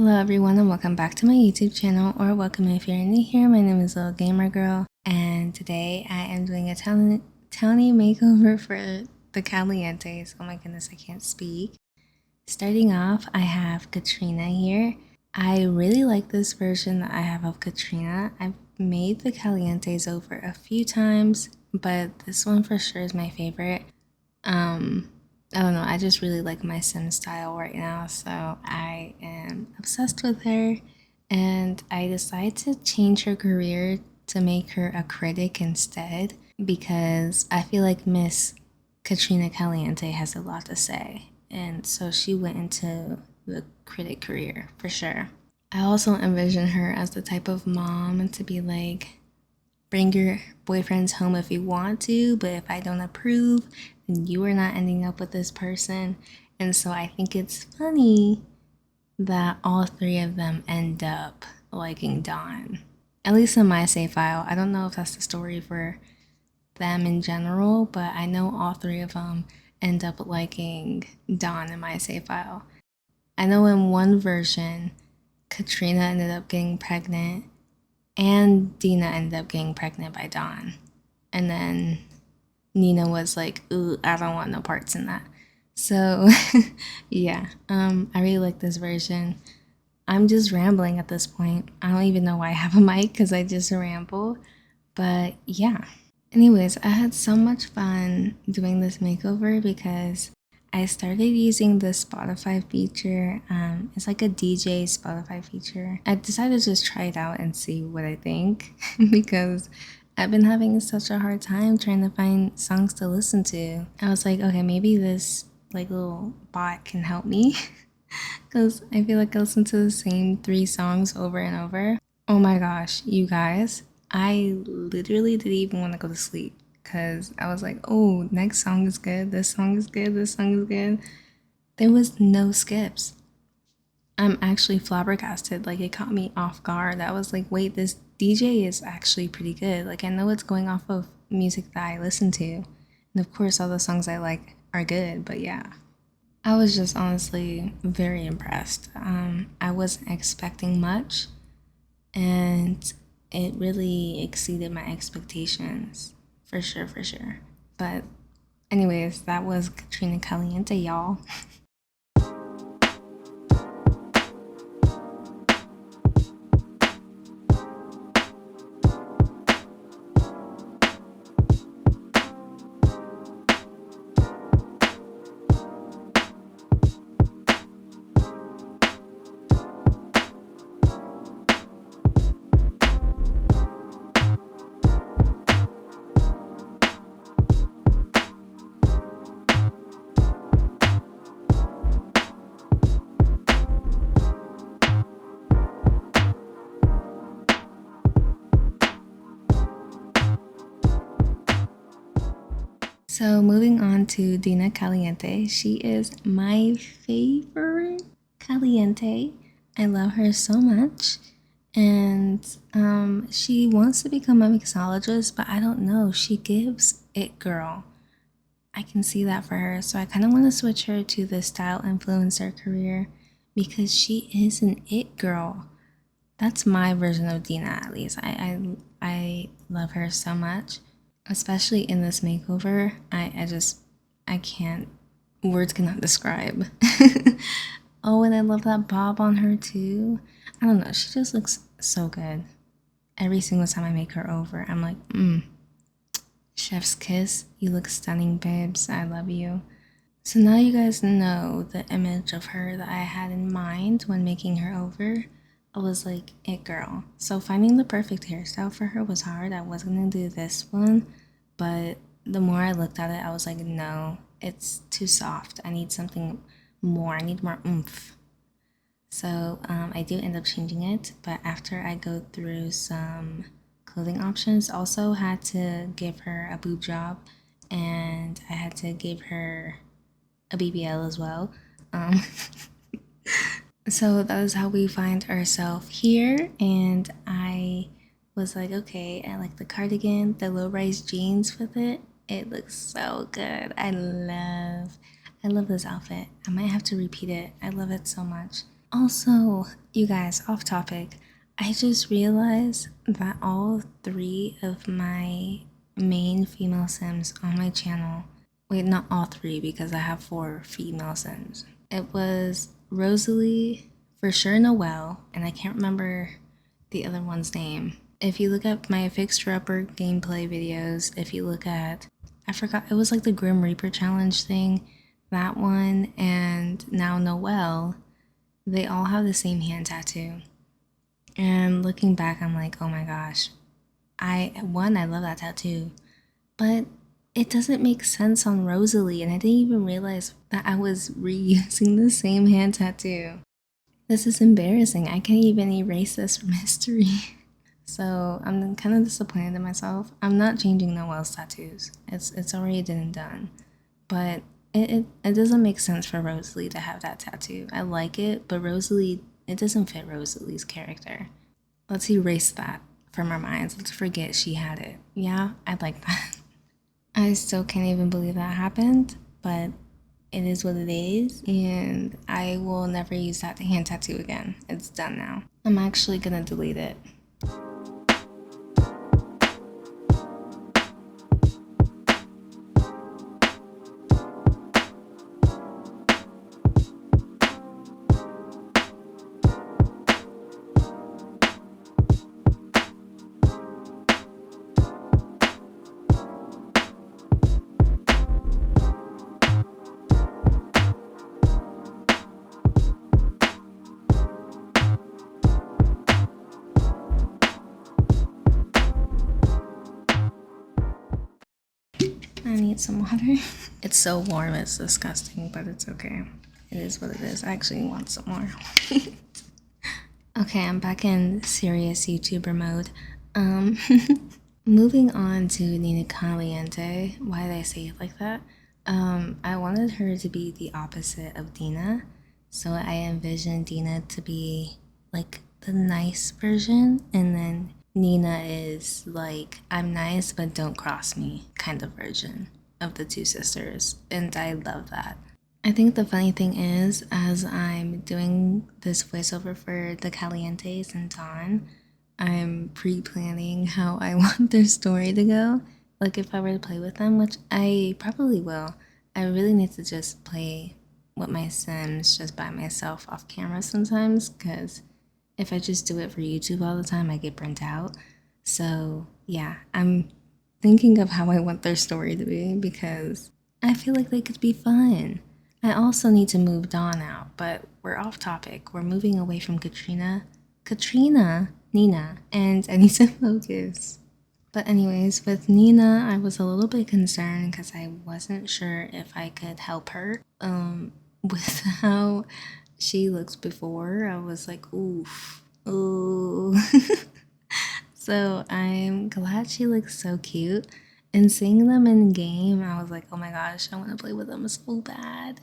Hello everyone and welcome back to my YouTube channel, or welcome if you're new here. My name is Little Gamer Girl and today I am doing a Townie makeover for the calientes. Oh my goodness, I can't speak. Starting off, I have Katrina here. I really like this version that I have of Katrina. I've made the calientes over a few times, but this one for sure is my favorite. I don't know, I just really like my sim style right now, so I am obsessed with her, and I decided to change her career to make her a critic instead because I feel like Miss Katrina Caliente has a lot to say, and so she went into the critic career for sure. I also envision her as the type of mom to be like, bring your boyfriends home if you want to, but if I don't approve, then you are not ending up with this person. And so I think it's funny that all three of them end up liking Dawn. At least in my save file. I don't know if that's the story for them in general, but I know all three of them end up liking Dawn in my save file. I know in one version, Katrina ended up getting pregnant and Dina ended up getting pregnant by Dawn. And then Nina was like, ooh, I don't want no parts in that. So yeah, I really like this version. I'm just rambling at this point. I don't even know why I have a mic because I just ramble. But yeah. Anyways, I had so much fun doing this makeover because I started using the Spotify feature. It's like a DJ Spotify feature. I decided to just try it out and see what I think because I've been having such a hard time trying to find songs to listen to. I was like, okay, maybe this like little bot can help me because I feel like I listen to the same 3 songs over and over. Oh my gosh, you guys, I literally didn't even want to go to sleep because I was like, oh, next song is good, this song is good, this song is good. There was no skips. I'm actually flabbergasted. Like, it caught me off guard. I was like, wait, this DJ is actually pretty good. Like, I know it's going off of music that I listen to. And of course, all the songs I like are good, but yeah. I was just honestly very impressed. I wasn't expecting much, and it really exceeded my expectations. For sure, for sure. But anyways, that was Katrina Caliente, y'all. So moving on to Dina Caliente, she is my favorite Caliente. I love her so much, and she wants to become a mixologist, but I don't know. She gives it, girl. I can see that for her, so I kind of want to switch her to the style influencer career because she is an it girl. That's my version of Dina, at least. I love her so much, especially in this makeover. I can't, words cannot describe. Oh, and I love that bob on her too. I don't know, she just looks so good. Every single time I make her over, I'm like, chef's kiss. You look stunning, babes. I love you. So now you guys know the image of her that I had in mind when making her over. I was like, it girl. So finding the perfect hairstyle for her was hard. I was gonna do this one, but the more I looked at it, I was like, no, it's too soft. I need something more. I need more oomph. So I do end up changing it, but after I go through some clothing options, also had to give her a boob job, and I had to give her a BBL as well. So that is how we find ourselves here, and I was like, okay, I like the cardigan, the low-rise jeans with it. It looks so good. I love this outfit. I might have to repeat it. I love it so much. Also, you guys, off topic, I just realized that all three of my main female sims on my channel, wait, not all three because I have four female sims. It was Rosalie, for sure Noelle, and I can't remember the other one's name. If you look at my Fixer Upper gameplay videos, if you look at, I forgot, it was like the Grim Reaper challenge thing, that one, and now Noelle, they all have the same hand tattoo. And looking back, I'm like, oh my gosh. I love that tattoo. But it doesn't make sense on Rosalie, and I didn't even realize that I was reusing the same hand tattoo. This is embarrassing. I can't even erase this from history. So I'm kind of disappointed in myself. I'm not changing Noelle's tattoos. It's already done and done. But it doesn't make sense for Rosalie to have that tattoo. I like it, but Rosalie, it doesn't fit Rosalie's character. Let's erase that from our minds. Let's forget she had it. Yeah, I'd like that. I still can't even believe that happened, but it is what it is, and I will never use that hand tattoo again. It's done now. I'm actually gonna delete it. I need some water. It's so warm, it's disgusting, but it's okay. It is what it is. I actually want some more. Okay, I'm back in serious YouTuber mode. Moving on to Nina Caliente. Why did I say it like that? I wanted her to be the opposite of Dina. So I envisioned Dina to be like the nice version, and then Nina is like, I'm nice, but don't cross me kind of version of the two sisters. And I love that. I think the funny thing is, as I'm doing this voiceover for the Calientes and Dawn, I'm pre planning how I want their story to go. Like, if I were to play with them, which I probably will, I really need to just play with my Sims just by myself off camera sometimes, because if I just do it for YouTube all the time, I get burnt out. So, yeah, I'm thinking of how I want their story to be because I feel like they could be fun. I also need to move Dawn out, but we're off topic. We're moving away from Nina, and I need to focus. But anyways, with Nina, I was a little bit concerned because I wasn't sure if I could help her. With how she looks before, I was like, oof, ooh. So I'm glad she looks so cute. And seeing them in game, I was like, oh my gosh, I want to play with them so bad.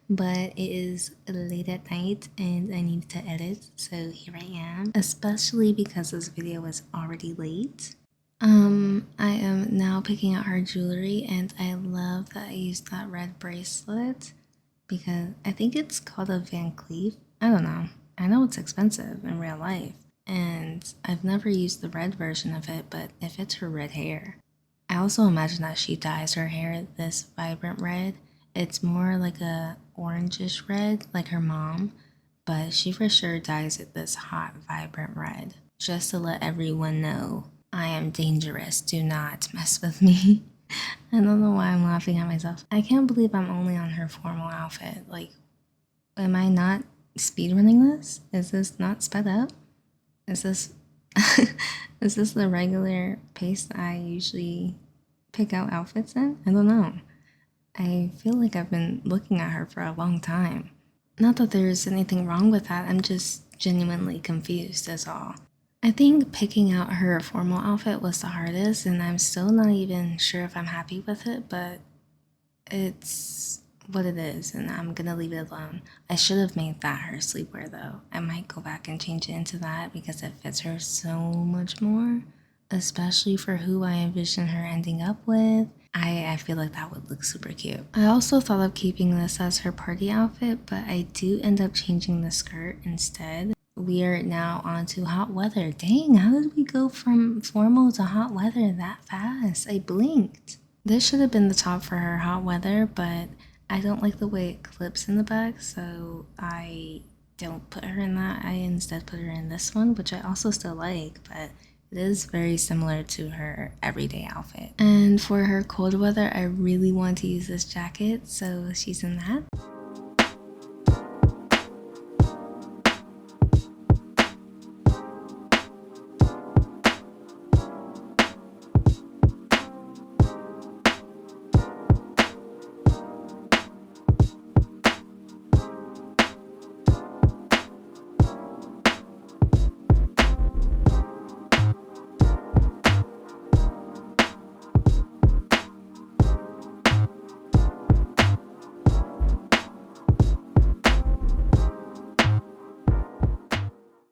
But it is late at night and I need to edit, so here I am. Especially because this video is already late. I am now picking out her jewelry, and I love that I used that red bracelet because I think it's called a Van Cleef. I don't know. I know it's expensive in real life, and I've never used the red version of it, but it fits her red hair. I also imagine that she dyes her hair this vibrant red. It's more like a orangish red, like her mom, but she for sure dyes it this hot, vibrant red, just to let everyone know I am dangerous. Do not mess with me. I don't know why I'm laughing at myself. I can't believe I'm only on her formal outfit. Like, am I not speedrunning this? Is this not sped up? Is this is this the regular pace that I usually pick out outfits in? I don't know. I feel like I've been looking at her for a long time. Not that there's anything wrong with that, I'm just genuinely confused, is all. I think picking out her formal outfit was the hardest, and I'm still not even sure if I'm happy with it, but it's what it is, and I'm gonna leave it alone. I should have made that her sleepwear though. I might go back and change it into that because it fits her so much more, especially for who I envision her ending up with. I feel like that would look super cute. I also thought of keeping this as her party outfit, but I do end up changing the skirt instead. We are now on to hot weather. Dang, how did we go from formal to hot weather that fast? I blinked. This should have been the top for her hot weather, but I don't like the way it clips in the back, so I don't put her in that. I instead put her in this one, which I also still like, but it is very similar to her everyday outfit. And for her cold weather, I really want to use this jacket, so she's in that.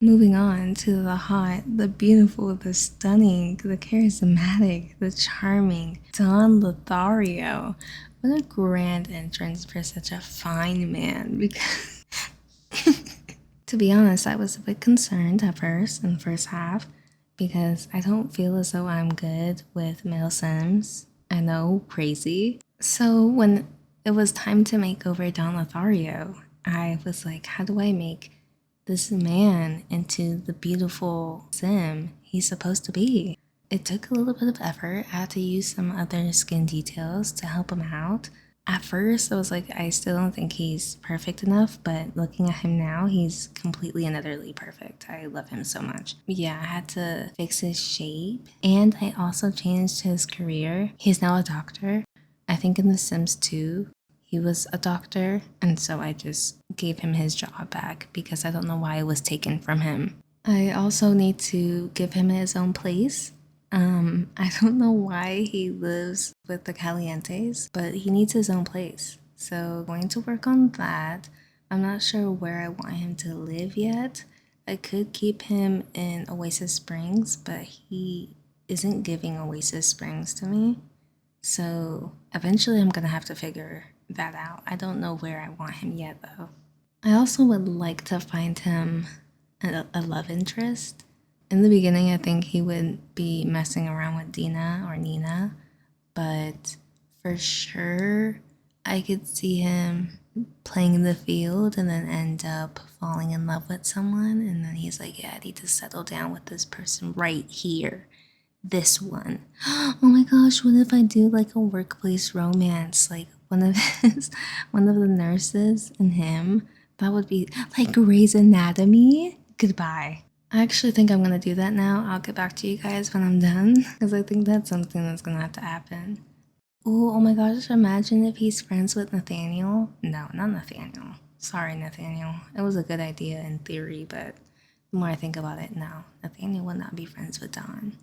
Moving on to the hot, the beautiful, the stunning, the charismatic, the charming Don Lothario. What a grand entrance for such a fine man. Because, to be honest, I was a bit concerned at first in the first half because I don't feel as though I'm good with male Sims. I know, crazy. So when it was time to make over Don Lothario, I was like, how do I make this man into the beautiful Sim he's supposed to be? It took a little bit of effort. I had to use some other skin details to help him out. At first, I was like, I still don't think he's perfect enough, but looking at him now, he's completely and utterly perfect. I love him so much. Yeah, I had to fix his shape, and I also changed his career. He's now a doctor. I think in The Sims 2, he was a doctor, and so I just gave him his job back because I don't know why it was taken from him. I also need to give him his own place. I don't know why he lives with the Calientes, but he needs his own place. So going to work on that. I'm not sure where I want him to live yet. I could keep him in Oasis Springs, but he isn't giving Oasis Springs to me. So eventually I'm gonna have to figure that out. I don't know where I want him yet though. I also would like to find him a love interest. In the beginning, I think he would be messing around with Dina or Nina, but for sure, I could see him playing in the field and then end up falling in love with someone. And then he's like, yeah, I need to settle down with this person right here. This one. Oh my gosh, what if I do like a workplace romance? Like one of the nurses and him? That would be like Grey's Anatomy. Goodbye. I actually think I'm gonna do that now. I'll get back to you guys when I'm done because I think that's something that's gonna have to happen. Ooh, oh my gosh, imagine if he's friends with Nathaniel. No, not Nathaniel. Sorry, Nathaniel. It was a good idea in theory, but the more I think about it, no, Nathaniel would not be friends with Don.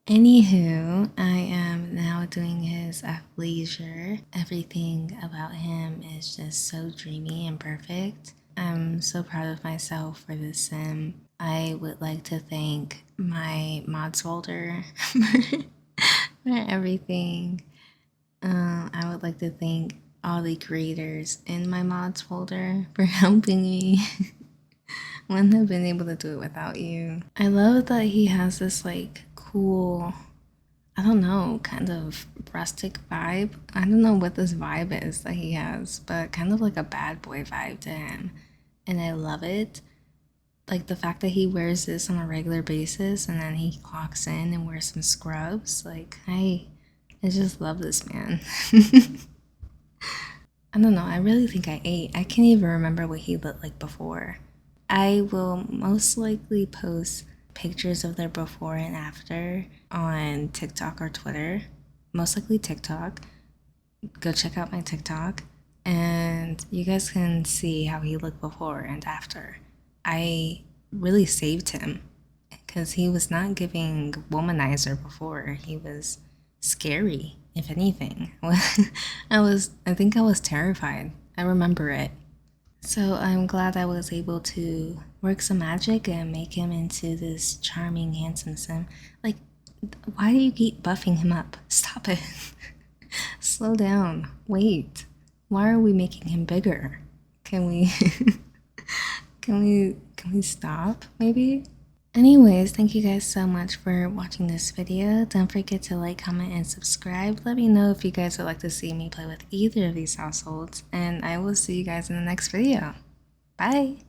Anywho, I am now doing his athleisure. Everything about him is just so dreamy and perfect. I'm so proud of myself for this sim. I would like to thank my mods folder for everything. I would like to thank all the creators in my mods folder for helping me. Wouldn't have been able to do it without you. I love that he has this like cool, I don't know, kind of rustic vibe. I don't know what this vibe is that he has, but kind of like a bad boy vibe to him. And I love it. Like the fact that he wears this on a regular basis and then he clocks in and wears some scrubs. Like, I just love this man. I don't know, I really think I ate. I can't even remember what he looked like before. I will most likely post pictures of their before and after on TikTok or Twitter. Most likely TikTok. Go check out my TikTok and you guys can see how he looked before and after. I really saved him because he was not giving womanizer before. He was scary, if anything. I think I was terrified. I remember it. So I'm glad I was able to work some magic and make him into this charming, handsome sim. Like, why do you keep buffing him up? Stop it. Slow down. Wait. Why are we making him bigger? Can we can we stop maybe? Anyways, thank you guys so much for watching this video. Don't forget to like, comment, and subscribe. Let me know if you guys would like to see me play with either of these households, and I will see you guys in the next video. Bye!